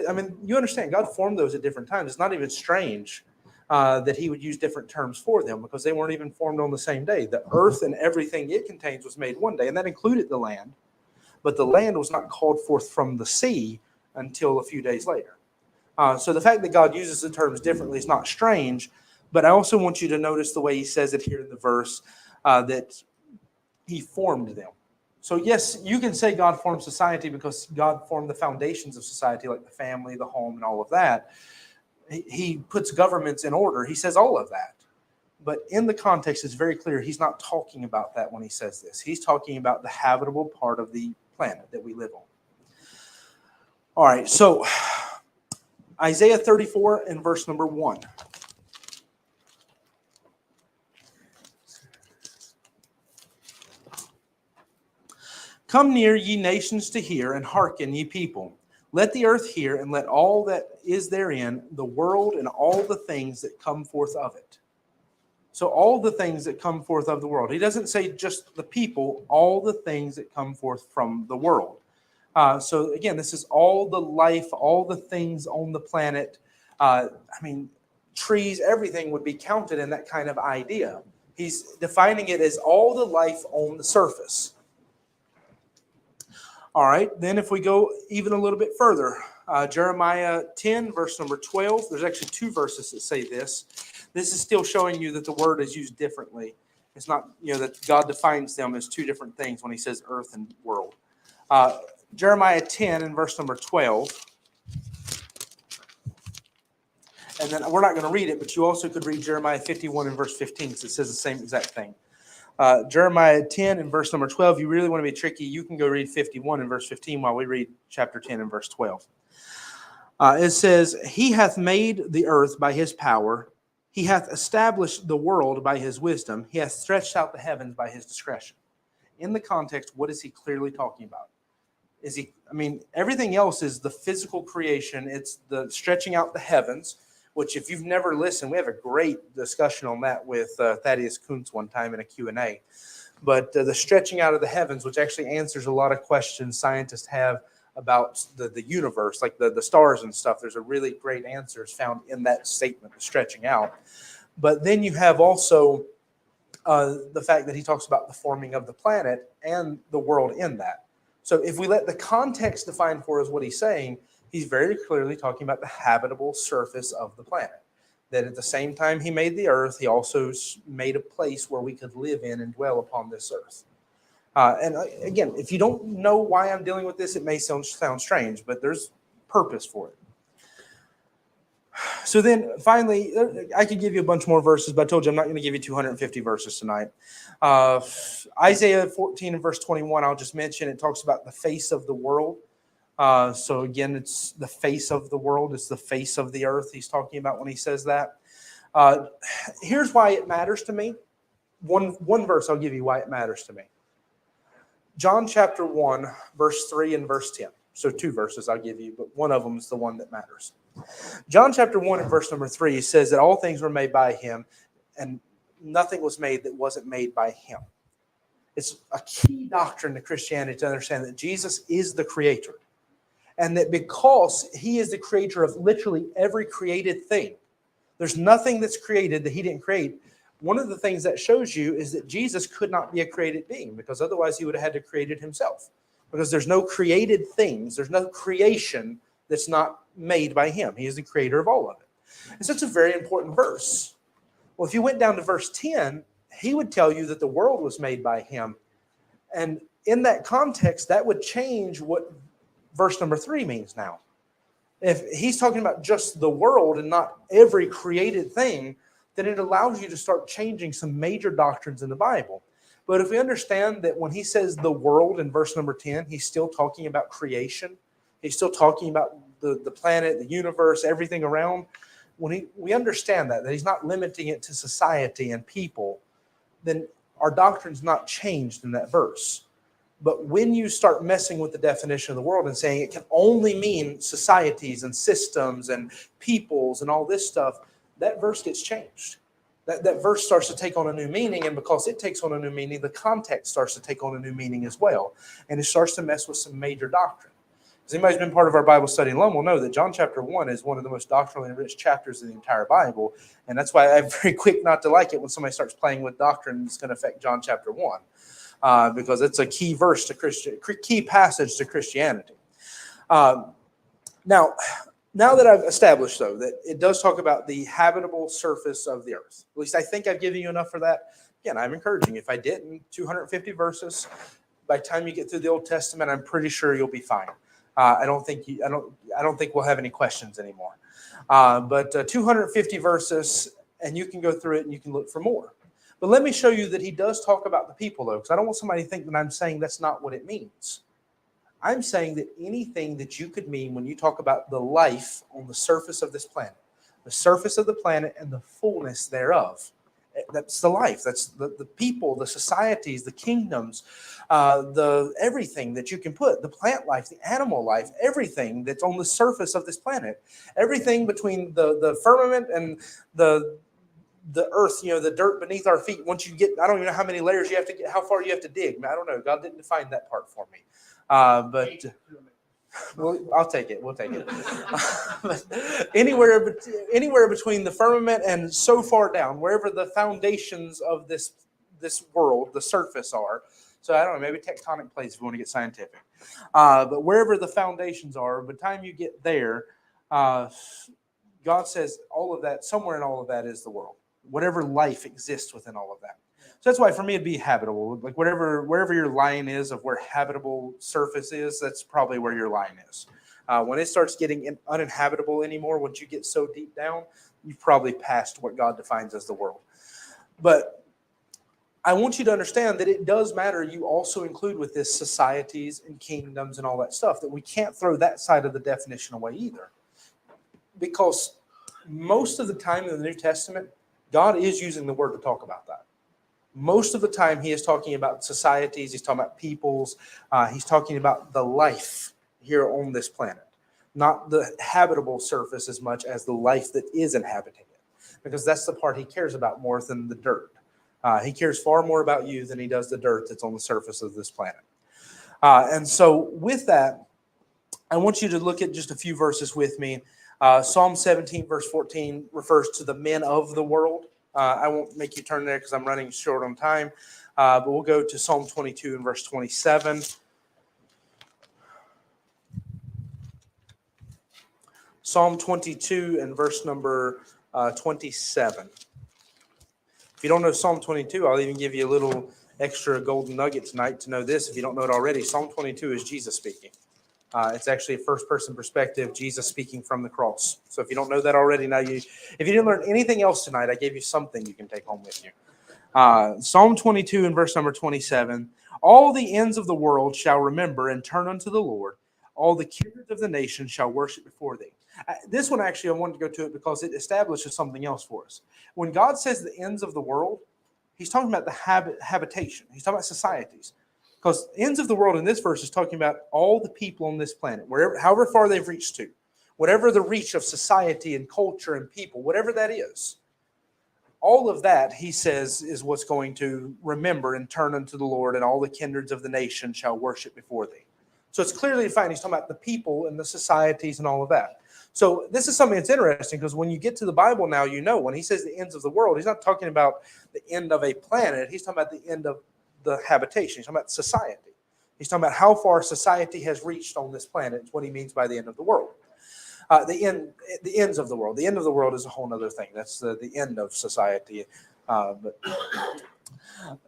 you understand, God formed those at different times. It's not even strange that he would use different terms for them because they weren't even formed on the same day. The earth and everything it contains was made one day, and that included the land. But the land was not called forth from the sea until a few days later. So the fact that God uses the terms differently is not strange, but I also want you to notice the way he says it here in the verse, that he formed them. So yes, you can say God formed society because God formed the foundations of society, like the family, the home, and all of that. He puts governments in order. He says all of that. But in the context, it's very clear he's not talking about that when he says this. He's talking about the habitable part of the planet that we live on. All right, so Isaiah 34 and verse number 1. Come near, ye nations, to hear, and hearken, ye people. Let the earth hear, and let all that is therein, the world and all the things that come forth of it. So all the things that come forth of the world. He doesn't say just the people, all the things that come forth from the world. So again, this is all the life, all the things on the planet. Trees, everything would be counted in that kind of idea. He's defining it as all the life on the surface. All right, then if we go even a little bit further, Jeremiah 10, verse number 12, there's actually two verses that say this. This is still showing you that the word is used differently. It's not, that God defines them as two different things when he says earth and world. Jeremiah 10 and verse number 12. And then we're not going to read it, but you also could read Jeremiah 51 and verse 15 because it says the same exact thing. Jeremiah 10 and verse number 12, you really want to be tricky, you can go read 51 and verse 15 while we read chapter 10 and verse 12. It says, he hath made the earth by his power. He hath established the world by his wisdom. He hath stretched out the heavens by his discretion. In the context, what is he clearly talking about? Everything else is the physical creation. It's the stretching out the heavens, which if you've never listened, we have a great discussion on that with Thaddeus Kuntz one time in a Q&A. But the stretching out of the heavens, which actually answers a lot of questions scientists have about the universe, like the stars and stuff. There's a really great answers found in that statement, the stretching out. But then you have also the fact that he talks about the forming of the planet and the world in that. So if we let the context define for us what he's saying, he's very clearly talking about the habitable surface of the planet. That at the same time he made the earth, he also made a place where we could live in and dwell upon this earth. And again, if you don't know why I'm dealing with this, it may sound strange, but there's purpose for it. So then finally, I could give you a bunch more verses, but I told you I'm not going to give you 250 verses tonight. Isaiah 14 and verse 21, I'll just mention, it talks about the face of the world. So again, it's the face of the world. It's the face of the earth he's talking about when he says that. Here's why it matters to me. One verse I'll give you why it matters to me. John chapter 1, verse 3 and verse 10. So two verses I'll give you, but one of them is the one that matters. John chapter 1 and verse number 3 says that all things were made by him, and nothing was made that wasn't made by him. It's a key doctrine to Christianity to understand that Jesus is the creator. And that because he is the creator of literally every created thing, there's nothing that's created that he didn't create. One of the things that shows you is that Jesus could not be a created being, because otherwise he would have had to create it himself. Because there's no created things, there's no creation that's not made by him. He is the creator of all of it. And so it's a very important verse. Well, if you went down to verse 10, he would tell you that the world was made by him. And in that context, that would change what verse number 3 means now. If he's talking about just the world and not every created thing, then it allows you to start changing some major doctrines in the Bible. But if we understand that when he says the world in verse number 10, he's still talking about creation. He's still talking about the planet, the universe, everything around. When we understand that he's not limiting it to society and people, then our doctrine's not changed in that verse. But when you start messing with the definition of the world and saying it can only mean societies and systems and peoples and all this stuff, that verse gets changed. That verse starts to take on a new meaning, and because it takes on a new meaning, the context starts to take on a new meaning as well. And it starts to mess with some major doctrine. As anybody's been part of our Bible study alone will know that John chapter 1 is one of the most doctrinally rich chapters in the entire Bible. And that's why I'm very quick not to like it when somebody starts playing with doctrine that's going to affect John chapter 1. Because it's a key verse to key passage to Christianity. Now that I've established, though, that it does talk about the habitable surface of the earth, at least I think I've given you enough for that. Again, I'm encouraging. If I didn't, 250 verses, by the time you get through the Old Testament, I'm pretty sure you'll be fine. I don't think we'll have any questions anymore. But 250 verses, And you can go through it and you can look for more. But let me show you that he does talk about the people, though, because I don't want somebody to think that I'm saying that's not what it means. I'm saying that anything that you could mean when you talk about the life on the surface of this planet, the surface of the planet and the fullness thereof, that's the life. That's the people, the societies, the kingdoms, the everything that you can put, the plant life, the animal life, everything that's on the surface of this planet, everything between the firmament and the earth, the dirt beneath our feet. Once you get, I don't even know how many layers you have to get, how far you have to dig. I don't know. God didn't define that part for me. But I'll take it. We'll take it. anywhere between the firmament and so far down, wherever the foundations of this world, the surface are. So I don't know, maybe tectonic plates if you want to get scientific. But wherever the foundations are, by the time you get there, God says all of that, somewhere in all of that is the world. Whatever life exists within all of that. So that's why for me it'd be habitable. Like wherever your line is of where habitable surface is, that's probably where your line is. When it starts getting uninhabitable anymore, once you get so deep down, you've probably passed what God defines as the world. But I want you to understand that it does matter. You also include with this societies and kingdoms and all that stuff, that we can't throw that side of the definition away either. Because most of the time in the New Testament, God is using the word to talk about that. Most of the time he is talking about societies, he's talking about peoples, he's talking about the life here on this planet, not the habitable surface as much as the life that is inhabiting it, because that's the part he cares about more than the dirt. He cares far more about you than he does the dirt that's on the surface of this planet. And so with that, I want you to look at just a few verses with me. Psalm 17, verse 14 refers to the men of the world. I won't make you turn there because I'm running short on time. But we'll go to Psalm 22 and verse 27. Psalm 22 and verse number 27. If you don't know Psalm 22, I'll even give you a little extra golden nugget tonight to know this. If you don't know it already, Psalm 22 is Jesus speaking. It's actually a first-person perspective, Jesus speaking from the cross. So if you don't know that already, if you didn't learn anything else tonight, I gave you something you can take home with you. Psalm 22 and verse number 27, all the ends of the world shall remember and turn unto the Lord. All the kindreds of the nations shall worship before thee. This one, actually, I wanted to go to it because it establishes something else for us. When God says the ends of the world, he's talking about the habitation. He's talking about societies. Because ends of the world in this verse is talking about all the people on this planet, however far they've reached to, whatever the reach of society and culture and people, whatever that is. All of that, he says, is what's going to remember and turn unto the Lord, and all the kindreds of the nation shall worship before thee. So it's clearly defined. He's talking about the people and the societies and all of that. So this is something that's interesting, because when you get to the Bible now, when he says the ends of the world, he's not talking about the end of a planet. He's talking about the end of the habitation. He's talking about society. He's talking about how far society has reached on this planet. It's what he means by the end of the world. The ends of the world. The end of the world is a whole other thing. That's the end of society.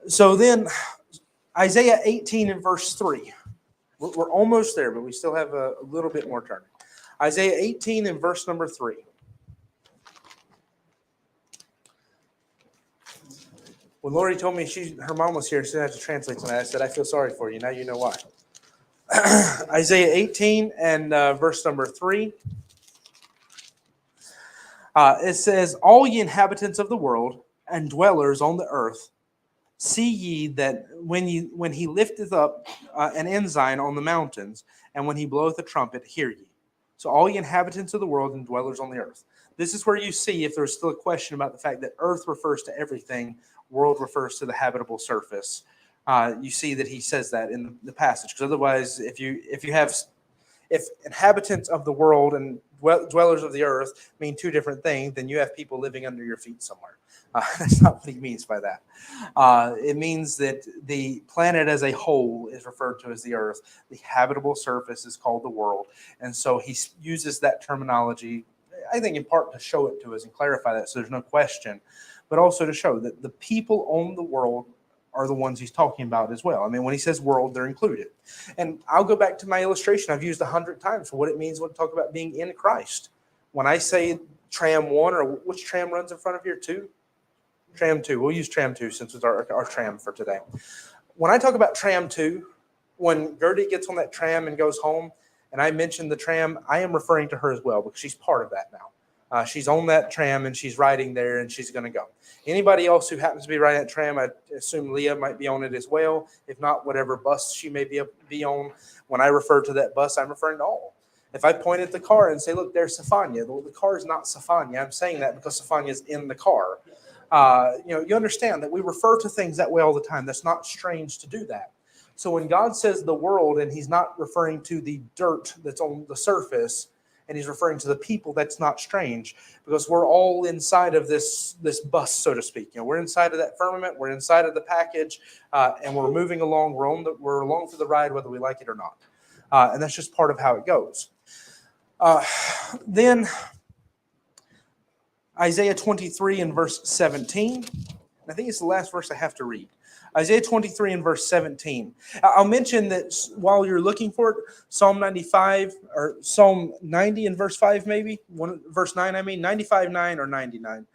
So then, Isaiah 18 and verse 3. We're almost there, but we still have a little bit more turning. Isaiah 18 and verse number 3. When Lori told me her mom was here, she didn't have to translate tonight, I said, I feel sorry for you. Now you know why. Isaiah 18 and verse number 3. It says, all ye inhabitants of the world and dwellers on the earth, see ye that when he lifteth up an ensign on the mountains, and when he bloweth a trumpet, hear ye. So all ye inhabitants of the world and dwellers on the earth. This is where you see, if there's still a question about the fact that earth refers to everything, world refers to the habitable surface. You see that he says that in the passage, because otherwise, if inhabitants of the world and dwellers of the earth mean two different things, then you have people living under your feet somewhere. That's not what he means by that. It means that the planet as a whole is referred to as the earth. The habitable surface is called the world. And so he uses that terminology, I think in part to show it to us and clarify that so there's no question, but also to show that the people on the world are the ones he's talking about as well. I mean, when he says world, they're included. And I'll go back to my illustration I've used 100 times for what it means when we talk about being in Christ. When I say tram 1, or which tram runs in front of here? 2? Tram 2. We'll use tram 2 since it's our tram for today. When I talk about tram 2, when Gertie gets on that tram and goes home, and I mention the tram, I am referring to her as well because she's part of that now. She's on that tram and she's riding there and she's going to go. Anybody else who happens to be riding that tram, I assume Leah might be on it as well. If not, whatever bus she may be on. When I refer to that bus, I'm referring to all. If I point at the car and say, look, there's Safanya, the car is not Safanya. I'm saying that because Safanya is in the car. You understand that we refer to things that way all the time. That's not strange to do that. So when God says the world, and he's not referring to the dirt that's on the surface, and he's referring to the people, that's not strange, because we're all inside of this bus, so to speak. We're inside of that firmament, we're inside of the package, and we're moving along. We're along for the ride, whether we like it or not. And that's just part of how it goes. Then Isaiah 23 and verse 17. I think it's the last verse I have to read. Isaiah 23 and verse 17. I'll mention that while you're looking for it, Psalm 95 or Psalm 90 and verse 5 maybe, verse 9 I mean, 95:9 or 99,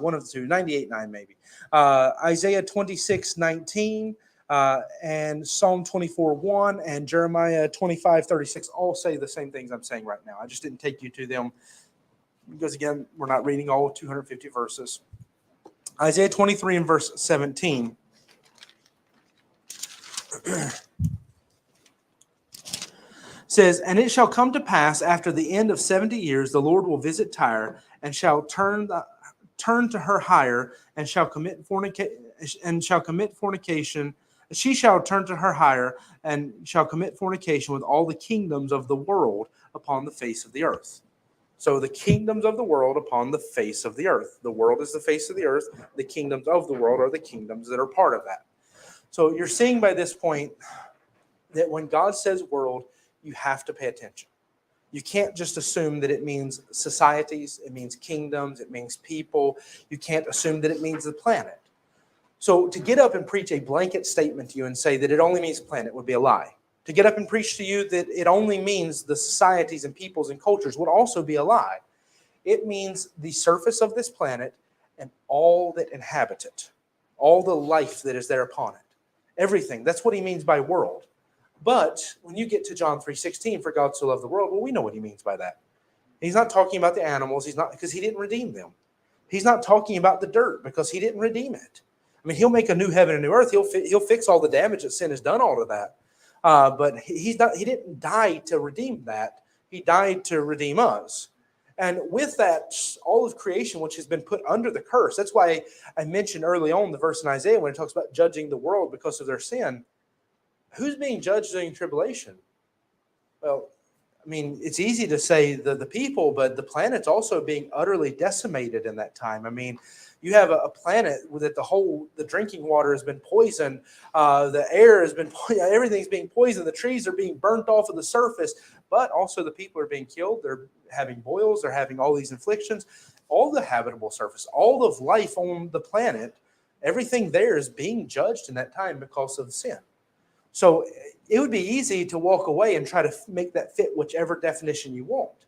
one of the two, 98:9 maybe. Isaiah 26:19 and Psalm 24:1 and Jeremiah 25:36 all say the same things I'm saying right now. I just didn't take you to them because, again, we're not reading all 250 verses. Isaiah 23 and verse 17 says, and it shall come to pass after the end of 70 years, the Lord will visit Tyre and shall turn to her hire and shall commit fornication. She shall turn to her hire and shall commit fornication with all the kingdoms of the world upon the face of the earth. So the kingdoms of the world upon the face of the earth. The world is the face of the earth. The kingdoms of the world are the kingdoms that are part of that. So you're seeing by this point that when God says world, you have to pay attention. You can't just assume that it means societies, it means kingdoms, it means people. You can't assume that it means the planet. So to get up and preach a blanket statement to you and say that it only means planet would be a lie. To get up and preach to you that it only means the societies and peoples and cultures would also be a lie. It means the surface of this planet and all that inhabit it, all the life that is there upon it, everything. That's what he means by world. But when you get to John 3:16, for God so loved the world, well, we know what he means by that. He's not talking about the animals. He's not, because he didn't redeem them. He's not talking about the dirt because he didn't redeem it. I mean, he'll make a new heaven and new earth. He'll fix all the damage that sin has done, all of that. But he didn't die to redeem that. He died to redeem us. And with that, all of creation, which has been put under the curse. That's why I mentioned early on the verse in Isaiah when it talks about judging the world because of their sin. Who's being judged during tribulation? Well, I mean, it's easy to say the people, but the planet's also being utterly decimated in that time. I mean, you have a planet that the drinking water has been poisoned, the air has been, everything's being poisoned, the trees are being burnt off of the surface, but also the people are being killed. They're having boils, they're having all these afflictions. All the habitable surface, all of life on the planet, everything there is being judged in that time because of sin. So it would be easy to walk away and try to make that fit whichever definition you want.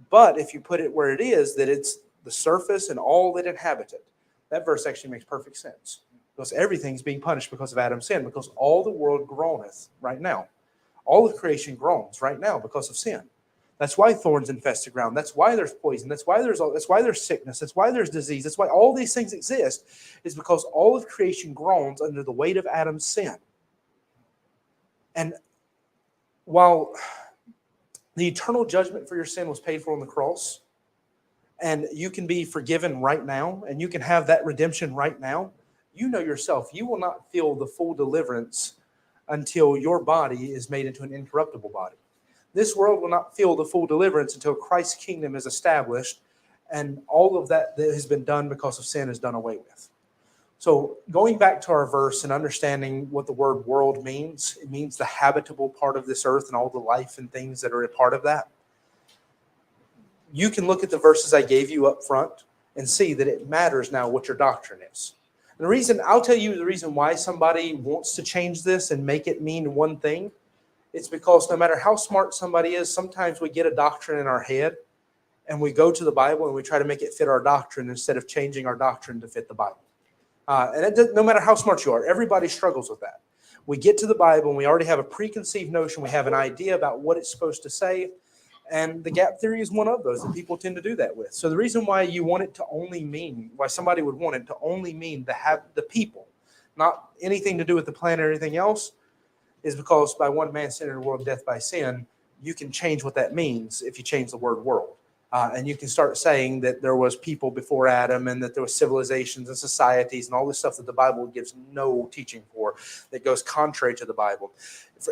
But if you put it where it is, that it's the surface and all that inhabit it, that verse actually makes perfect sense. Because everything's being punished because of Adam's sin, because all the world groaneth right now. All of creation groans right now because of sin. That's why thorns infest the ground. That's why there's poison. That's why there's sickness. That's why there's disease. That's why all these things exist, is because all of creation groans under the weight of Adam's sin. And while the eternal judgment for your sin was paid for on the cross, and you can be forgiven right now, and you can have that redemption right now, you know yourself, you will not feel the full deliverance until your body is made into an incorruptible body. This world will not feel the full deliverance until Christ's kingdom is established, and all of that has been done because of sin is done away with. So going back to our verse and understanding what the word world means, it means the habitable part of this earth and all the life and things that are a part of that. You can look at the verses I gave you up front and see that it matters now what your doctrine is. And I'll tell you the reason why somebody wants to change this and make it mean one thing. It's because no matter how smart somebody is, sometimes we get a doctrine in our head and we go to the Bible and we try to make it fit our doctrine instead of changing our doctrine to fit the Bible. No matter how smart you are, everybody struggles with that. We get to the Bible and we already have a preconceived notion. We have an idea about what it's supposed to say. And the gap theory is one of those that people tend to do that with. So the reason why you want it to only mean, why somebody would want it to only mean the people, not anything to do with the planet or anything else, is because by one man sin in the world, death by sin, you can change what that means if you change the word world. And you can start saying that there was people before Adam and that there was civilizations and societies and all this stuff that the Bible gives no teaching for, that goes contrary to the Bible.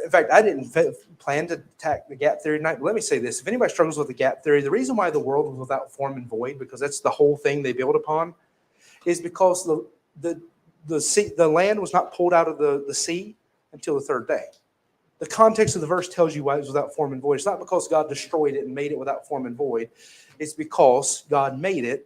In fact, I didn't plan to attack the gap theory tonight, but let me say this. If anybody struggles with the gap theory, the reason why the world was without form and void, because that's the whole thing they build upon, is because the land was not pulled out of the sea until the third day. The context of the verse tells you why it was without form and void. It's not because God destroyed it and made it without form and void. It's because God made it.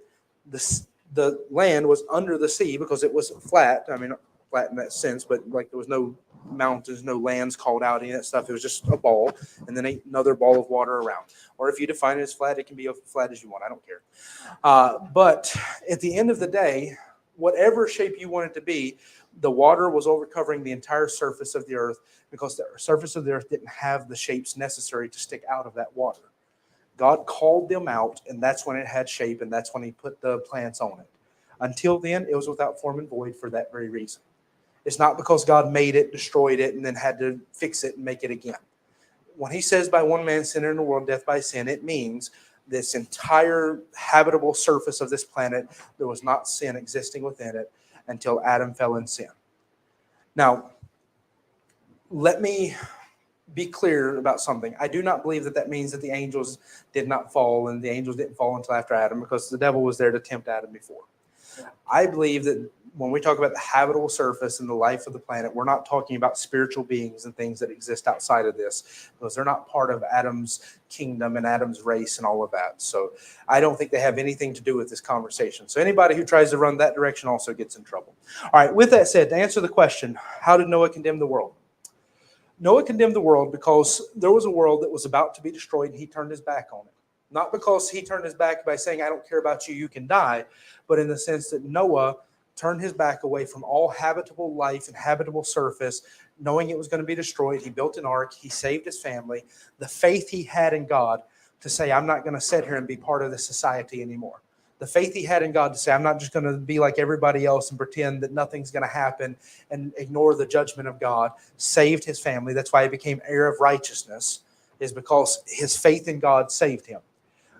The land was under the sea because it was flat. I mean, not flat in that sense, but like there was no mountains, no lands called out, any of that stuff. It was just a ball and then another ball of water around. Or if you define it as flat, it can be as flat as you want. I don't care. But at the end of the day, whatever shape you want it to be, the water was overcovering the entire surface of the earth because the surface of the earth didn't have the shapes necessary to stick out of that water. God called them out, and that's when it had shape, and that's when he put the plants on it. Until then, it was without form and void for that very reason. It's not because God made it, destroyed it, and then had to fix it and make it again. When he says by one man sin in the world, death by sin, it means this entire habitable surface of this planet, there was not sin existing within it until Adam fell in sin. Now, let me be clear about something. I do not believe that means that the angels did not fall and the angels didn't fall until after Adam, because the devil was there to tempt Adam before. I believe that when we talk about the habitable surface and the life of the planet, we're not talking about spiritual beings and things that exist outside of this, because they're not part of Adam's kingdom and Adam's race and all of that. So I don't think they have anything to do with this conversation. So anybody who tries to run that direction also gets in trouble. All right, with that said, to answer the question, how did Noah condemn the world? Noah condemned the world because there was a world that was about to be destroyed and he turned his back on it. Not because he turned his back by saying, I don't care about you, you can die, but in the sense that Noah turned his back away from all habitable life and habitable surface, knowing it was going to be destroyed. He built an ark. He saved his family. The faith he had in God to say, I'm not going to sit here and be part of this society anymore. The faith he had in God to say, I'm not just going to be like everybody else and pretend that nothing's going to happen and ignore the judgment of God, saved his family. That's why he became heir of righteousness, is because his faith in God saved him.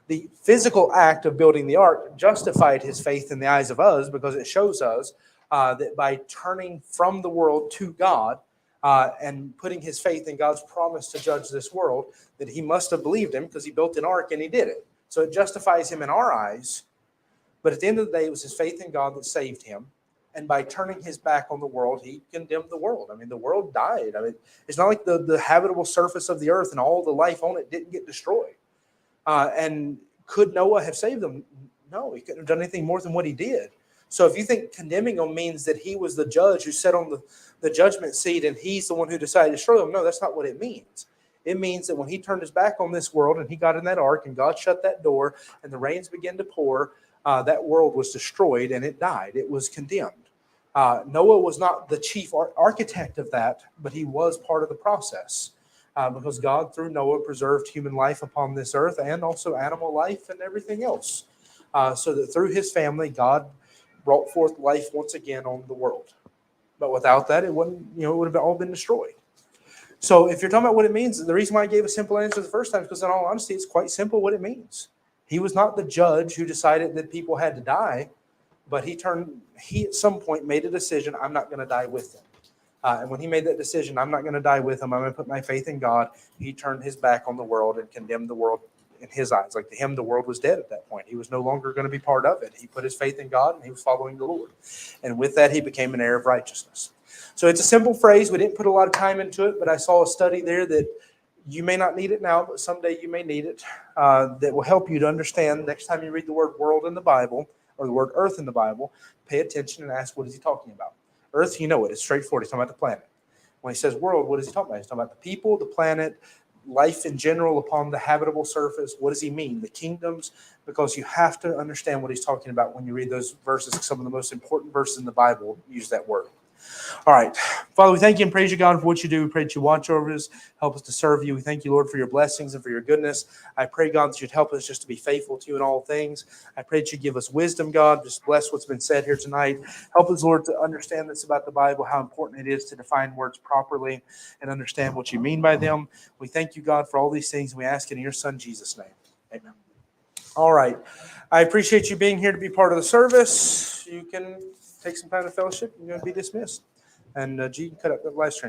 The physical act of building the ark justified his faith in the eyes of us, because it shows us that by turning from the world to God and putting his faith in God's promise to judge this world, that he must have believed him because he built an ark and he did it. So it justifies him in our eyes. But at the end of the day, it was his faith in God that saved him. And by turning his back on the world, he condemned the world. I mean, the world died. I mean, it's not like the habitable surface of the earth and all the life on it didn't get destroyed. And could Noah have saved them? No, he couldn't have done anything more than what he did. So if you think condemning them means that he was the judge who sat on the judgment seat and he's the one who decided to destroy them, no, that's not what it means. It means that when he turned his back on this world and he got in that ark and God shut that door and the rains began to pour, that world was destroyed and it died. It was condemned. Noah was not the chief architect of that, but he was part of the process. Because God, through Noah, preserved human life upon this earth and also animal life and everything else. So that through his family, God brought forth life once again on the world. But without that, it wouldn't, it would have all been destroyed. So if you're talking about what it means, the reason why I gave a simple answer the first time is because in all honesty, it's quite simple what it means. He was not the judge who decided that people had to die, but he at some point made a decision, I'm not going to die with them. And when he made that decision, I'm not going to die with him, I'm going to put my faith in God, he turned his back on the world and condemned the world in his eyes. Like to him, the world was dead at that point. He was no longer going to be part of it. He put his faith in God and he was following the Lord. And with that, he became an heir of righteousness. So it's a simple phrase. We didn't put a lot of time into it, but I saw a study there that you may not need it now, but someday you may need it, that will help you to understand next time you read the word world in the Bible or the word earth in the Bible, pay attention and ask, what is he talking about? Earth, you know it. It's straightforward. He's talking about the planet. When he says world, what is he talking about? He's talking about the people, the planet, life in general upon the habitable surface. What does he mean? The kingdoms, because you have to understand what he's talking about when you read those verses. Some of the most important verses in the Bible use that word. All right. Father, we thank you and praise you, God, for what you do. We pray that you watch over us, help us to serve you. We thank you, Lord, for your blessings and for your goodness. I pray, God, that you'd help us just to be faithful to you in all things. I pray that you give us wisdom, God. Just bless what's been said here tonight. Help us, Lord, to understand this about the Bible, how important it is to define words properly and understand what you mean by them. We thank you, God, for all these things. We ask it in your Son, Jesus' name. Amen. All right. I appreciate you being here to be part of the service. You can take some time to fellowship. You're going to be dismissed. And G, cut up that live stream.